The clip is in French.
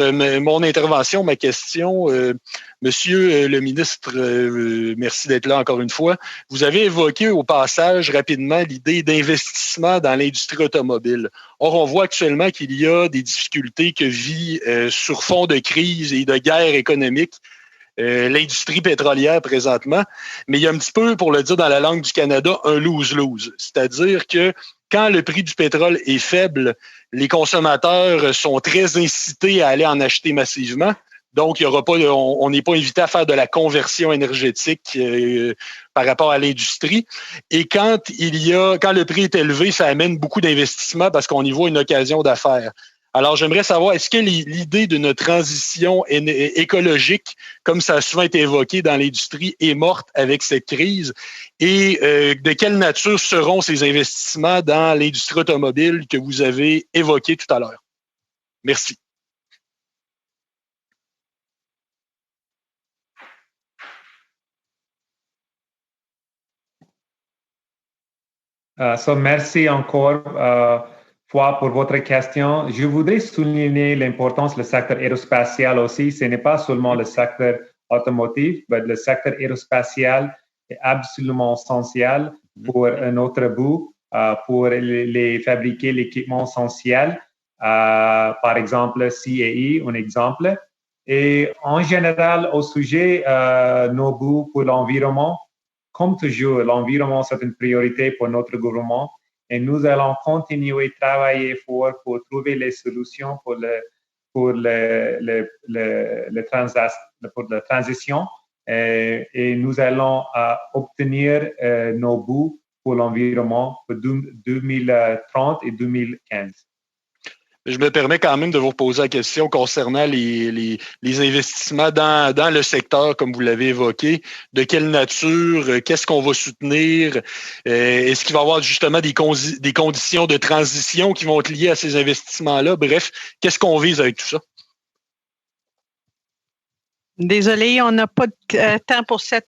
mon intervention, ma question. Monsieur le ministre, merci d'être là encore une fois. Vous avez évoqué au passage rapidement l'idée d'investissement dans l'industrie automobile. Or, on voit actuellement qu'il y a des difficultés que vit sur fond de crise et de guerre économique l'industrie pétrolière présentement, mais il y a un petit peu, pour le dire dans la langue du Canada, un lose-lose. C'est-à-dire que quand le prix du pétrole est faible, les consommateurs sont très incités à aller en acheter massivement. Donc, il y aura pas, on n'est pas invité à faire de la conversion énergétique par rapport à l'industrie. Et quand le prix est élevé, ça amène beaucoup d'investissements parce qu'on y voit une occasion d'affaires. Alors, j'aimerais savoir, est-ce que l'idée d'une transition écologique, comme ça a souvent été évoqué dans l'industrie, est morte avec cette crise? Et de quelle nature seront ces investissements dans l'industrie automobile que vous avez évoqués tout à l'heure? Merci. Merci encore pour votre question. Je voudrais souligner l'importance du secteur aérospatial aussi. Ce n'est pas seulement le secteur automotif, mais le secteur aérospatial est absolument essentiel pour notre bout, pour fabriquer l'équipement essentiel. Par exemple, CAE, un exemple. Et en général, au sujet nos bouts pour l'environnement, comme toujours, l'environnement, c'est une priorité pour notre gouvernement et nous allons continuer à travailler fort pour trouver les solutions pour la transition et nous allons obtenir nos bouts pour l'environnement pour 2030 et 2015. Je me permets quand même de vous poser la question concernant les investissements dans le secteur, comme vous l'avez évoqué. De quelle nature? Qu'est-ce qu'on va soutenir? Est-ce qu'il va y avoir justement des conditions de transition qui vont être liées à ces investissements-là? Bref, qu'est-ce qu'on vise avec tout ça? Désolé, on n'a pas de temps pour cette